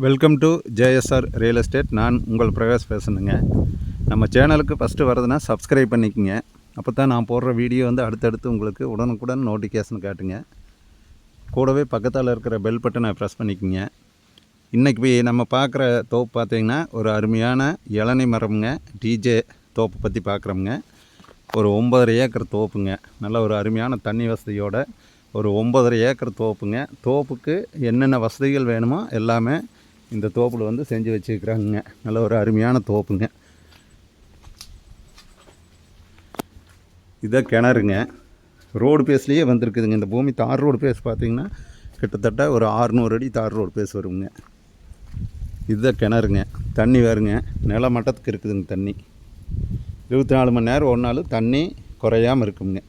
Welcome to JSR real estate. நான் உங்கள் பிரகாஷ் பேசணுங்க. நம்ம சேனலுக்கு ஃபஸ்ட்டு வரதுன்னா சப்ஸ்கிரைப் பண்ணிக்கோங்க. அப்போ தான் நான் போடுற வீடியோ அடுத்தடுத்து உங்களுக்கு உடனுக்குடன் நோட்டிஃபிகேஷன் காட்டுங்க. கூடவே பக்கத்தில் இருக்கிற பெல் பட்டனை ப்ரெஸ் பண்ணிக்கோங்க. இன்றைக்கி நம்ம பார்க்குற தோப்பு பார்த்திங்கன்னா ஒரு அருமையான இளநீ மரம்ங்க. டிஜே தோப்பு பற்றி பார்க்குறோம்ங்க. ஒரு 9.5 ஏக்கர் தோப்புங்க. நல்ல ஒரு அருமையான தண்ணி வசதியோட ஒரு 9.5 ஏக்கர் தோப்புங்க. தோப்புக்கு என்னென்ன வசதிகள் வேணுமோ எல்லாமே இந்த தோப்பில் செஞ்சு வச்சுக்கிறாங்க. நல்ல ஒரு அருமையான தோப்புங்க. இதான் கிணறுங்க. ரோடு பேஸ்லேயே வந்திருக்குதுங்க. இந்த பூமி தார் ரோடு பேஸ் பார்த்திங்கன்னா கிட்டத்தட்ட ஒரு 600 அடி தார் ரோடு பேஸ் வருங்க. இதுதான் கிணறுங்க. தண்ணி வருங்க, நில மட்டத்துக்கு இருக்குதுங்க. தண்ணி 24 மணி நேரம் ஒரு நாள் தண்ணி குறையாமல் இருக்குங்க.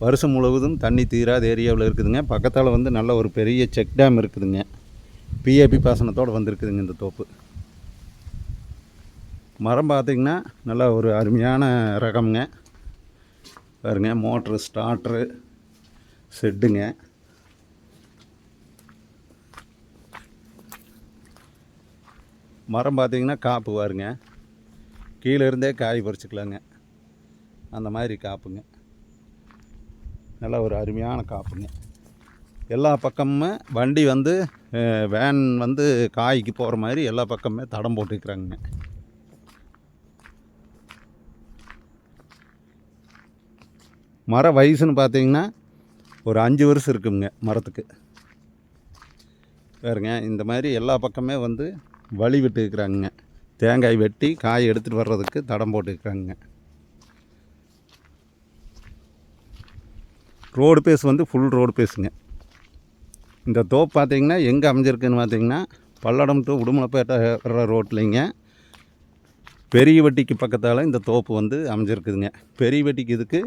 வருஷம் முழுவதும் தண்ணி தீராத ஏரியாவில் இருக்குதுங்க. பக்கத்தால் நல்ல ஒரு பெரிய செக் டேம் இருக்குதுங்க. பிஏபி பாசனத்தோடு வந்திருக்குதுங்க இந்த தோப்பு. மரம் பார்த்திங்கன்னா நல்லா ஒரு அருமையான ரகம்ங்க. பாருங்க, மோட்ரு, ஸ்டார்ட்ரு, செட்டுங்க. மரம் பார்த்திங்கன்னா காப்பு பாருங்க, கீழே இருந்தே காய் பறிச்சுக்கலாங்க. அந்த மாதிரி காப்புங்க. நல்லா ஒரு அருமையான காப்புங்க. எல்லா பக்கமுமே வண்டி வேன் காய்க்கு போகிற மாதிரி எல்லா பக்கமுமே தடம் போட்டுக்கிறாங்க. மர வயசுன்னு பார்த்தீங்கன்னா ஒரு 5 வருஷம் இருக்குங்க மரத்துக்கு. பாருங்க, இந்த மாதிரி எல்லா பக்கமே வழி விட்டுக்கிறாங்க. தேங்காய் வெட்டி காய் எடுத்துகிட்டு வர்றதுக்கு தடம் போட்டுக்கிறாங்க. ரோடு பேஸ் ஃபுல் ரோடு பேஸுங்க. இந்த தோப்பு பார்த்திங்கன்னா எங்கே அமைஞ்சிருக்குன்னு பார்த்திங்கன்னா பல்லடம் டு உடுமலைப்பேட்டை வர்ற ரோட்லைங்க. பெரிய வட்டிக்கு பக்கத்தால் இந்த தோப்பு அமைஞ்சிருக்குதுங்க. பெரிய வட்டிக்கு இதுக்கு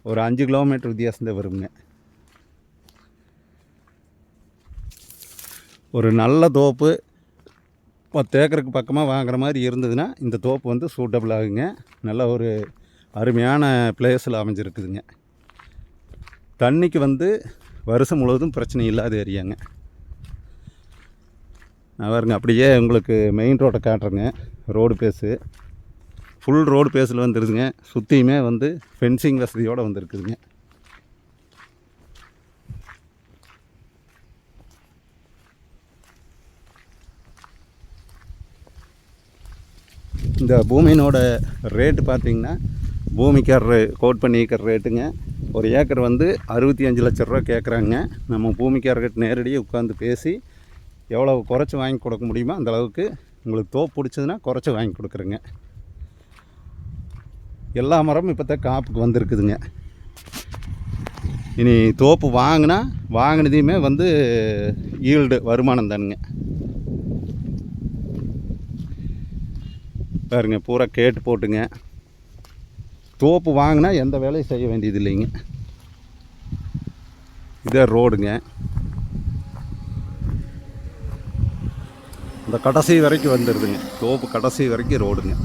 ஒரு 5 கிலோமீட்டர் வித்தியாசம் வருங்க. ஒரு நல்ல தோப்பு 10 ஏக்கருக்கு பக்கமாக வாங்குற மாதிரி இருந்ததுன்னா இந்த தோப்பு சூட்டபிள் ஆகுங்க. நல்ல ஒரு அருமையான பிளேஸில் அமைஞ்சிருக்குதுங்க. தண்ணிக்கு வருஷம் முழுவதும் பிரச்சனை இல்லாத ஏரியாங்க. நான் பாருங்க, அப்படியே உங்களுக்கு மெயின் ரோட்டை காட்டுறேங்க. ரோடு பேஸு ஃபுல் ரோடு பேஸில் வந்துருதுங்க. சுற்றியுமே ஃபென்சிங் வசதியோடு வந்துருக்குதுங்க. இந்த பூமியினோட ரேட்டு பார்த்திங்கன்னா பூமிக்காரர் கோட் பண்ணிக்கிற ரேட்டுங்க. ஒரு ஏக்கர் 65 லட்ச ரூபா கேட்குறாங்க. நம்ம பூமிக்காரர்கிட்ட நேரடியாக உட்காந்து பேசி எவ்வளோ குறைச்சி வாங்கி கொடுக்க முடியுமோ அந்தளவுக்கு உங்களுக்கு தோப்பு பிடிச்சதுன்னா குறைச்சி வாங்கி கொடுக்குறேங்க. எல்லா மரமும் இப்போ தான் காப்புக்கு வந்திருக்குதுங்க. இனி தோப்பு வாங்கினதையுமே ஈல்டு வருமானம் தானுங்க. பாருங்க, பூரா கேட்டு போட்டுங்க. தோப்பு வாங்கினா எந்த வேலையும் செய்ய வேண்டியது இல்லைங்க. இதே ரோடுங்க. இந்த கடைசி வரைக்கும் வந்துடுதுங்க. தோப்பு கடைசி வரைக்கும் ரோடுங்க.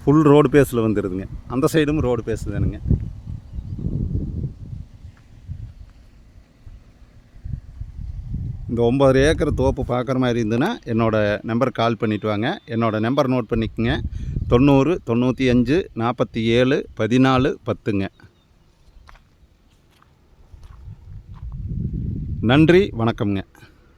ஃபுல் ரோடு பேஸில் வந்துடுதுங்க. அந்த சைடும் ரோடு பேஸ் தானுங்க. இந்த 9.5 ஏக்கர் தோப்பு பார்க்குற மாதிரி இருந்ததுன்னா என்னோடய நம்பருக்கு கால் பண்ணிவிட்டு வாங்க. என்னோடய நம்பர் நோட் பண்ணிக்கோங்க. 90 95 47 14 10ங்க. நன்றி, வணக்கம்ங்க.